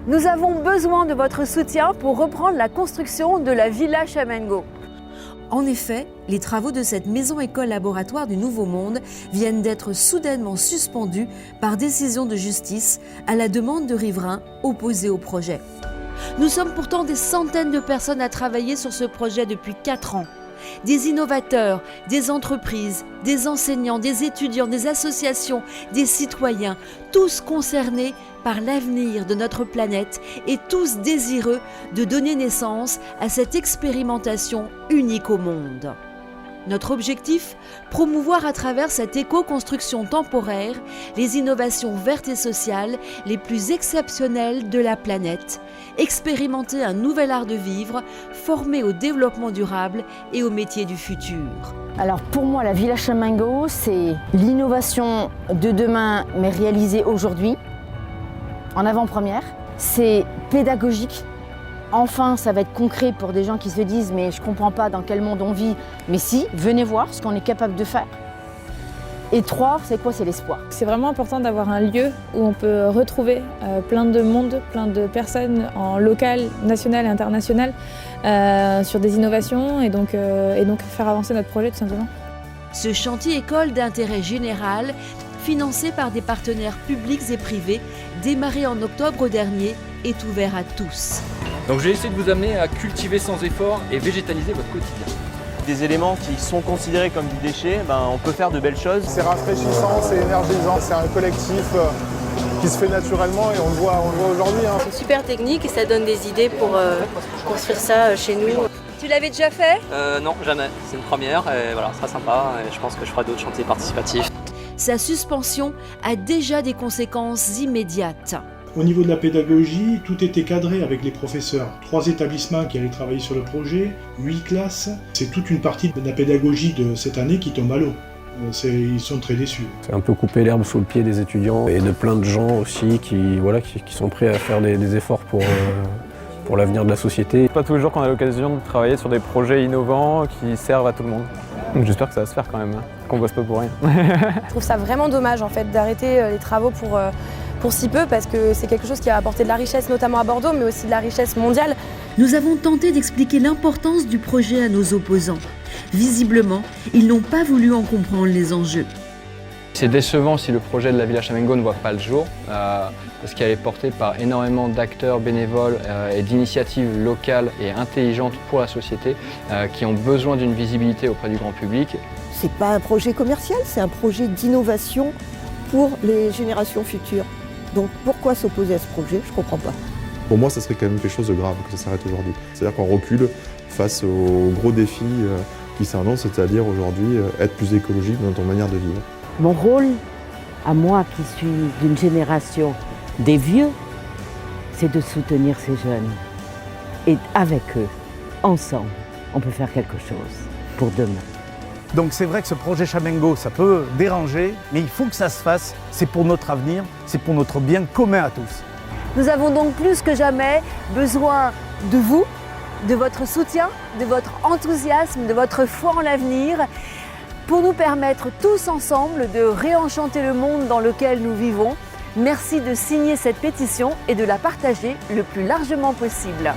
Nous avons besoin de votre soutien pour reprendre la construction de la Villa Chamengo. En effet, les travaux de cette maison-école laboratoire du Nouveau Monde viennent d'être soudainement suspendus par décision de justice à la demande de riverains opposés au projet. Nous sommes pourtant des centaines de personnes à travailler sur ce projet depuis 4 ans. Des innovateurs, des entreprises, des enseignants, des étudiants, des associations, des citoyens, tous concernés par l'avenir de notre planète et tous désireux de donner naissance à cette expérimentation unique au monde. Notre objectif, promouvoir à travers cette éco-construction temporaire les innovations vertes et sociales les plus exceptionnelles de la planète, expérimenter un nouvel art de vivre, formé au développement durable et aux métiers du futur. Alors pour moi, la Villa Chamengo, c'est l'innovation de demain, mais réalisée aujourd'hui, en avant-première. C'est pédagogique. Enfin, ça va être concret pour des gens qui se disent « mais je ne comprends pas dans quel monde on vit ». Mais si, venez voir ce qu'on est capable de faire. Et 3, c'est quoi? C'est l'espoir. C'est vraiment important d'avoir un lieu où on peut retrouver plein de monde, plein de personnes en local, national et international sur des innovations et donc faire avancer notre projet tout simplement. Ce chantier école d'intérêt général, financé par des partenaires publics et privés, démarré en octobre dernier, est ouvert à tous. Donc j'ai essayé de vous amener à cultiver sans effort et végétaliser votre quotidien. Des éléments qui sont considérés comme du déchet, on peut faire de belles choses. C'est rafraîchissant, c'est énergisant, c'est un collectif qui se fait naturellement et on le voit aujourd'hui. C'est super technique et ça donne des idées pour construire ça chez nous. Tu l'avais déjà fait? Non, jamais. C'est une première et voilà, ce sera sympa et je pense que je ferai d'autres chantiers participatifs. Sa suspension a déjà des conséquences immédiates. Au niveau de la pédagogie, tout était cadré avec les professeurs. 3 établissements qui allaient travailler sur le projet, 8 classes. C'est toute une partie de la pédagogie de cette année qui tombe à l'eau. Ils sont très déçus. C'est un peu couper l'herbe sous le pied des étudiants et de plein de gens aussi qui sont prêts à faire des efforts pour l'avenir de la société. Pas tous les jours qu'on a l'occasion de travailler sur des projets innovants qui servent à tout le monde. Donc j'espère que ça va se faire quand même, qu'on bosse pas pour rien. Je trouve ça vraiment dommage en fait d'arrêter les travaux pour si peu parce que c'est quelque chose qui a apporté de la richesse notamment à Bordeaux mais aussi de la richesse mondiale. Nous avons tenté d'expliquer l'importance du projet à nos opposants. Visiblement, ils n'ont pas voulu en comprendre les enjeux. C'est décevant si le projet de la Villa Chamengo ne voit pas le jour, parce qu'elle est portée par énormément d'acteurs bénévoles et d'initiatives locales et intelligentes pour la société qui ont besoin d'une visibilité auprès du grand public. C'est pas un projet commercial, c'est un projet d'innovation pour les générations futures. Donc pourquoi s'opposer à ce projet? Je comprends pas. Pour moi, ça serait quand même quelque chose de grave que ça s'arrête aujourd'hui. C'est-à-dire qu'on recule face aux gros défis qui s'annoncent, c'est-à-dire aujourd'hui être plus écologique dans notre manière de vivre. Mon rôle, à moi qui suis d'une génération des vieux, c'est de soutenir ces jeunes. Et avec eux, ensemble, on peut faire quelque chose pour demain. Donc c'est vrai que ce projet Chamengo, ça peut déranger, mais il faut que ça se fasse. C'est pour notre avenir, c'est pour notre bien commun à tous. Nous avons donc plus que jamais besoin de vous, de votre soutien, de votre enthousiasme, de votre foi en l'avenir, pour nous permettre tous ensemble de réenchanter le monde dans lequel nous vivons. Merci de signer cette pétition et de la partager le plus largement possible.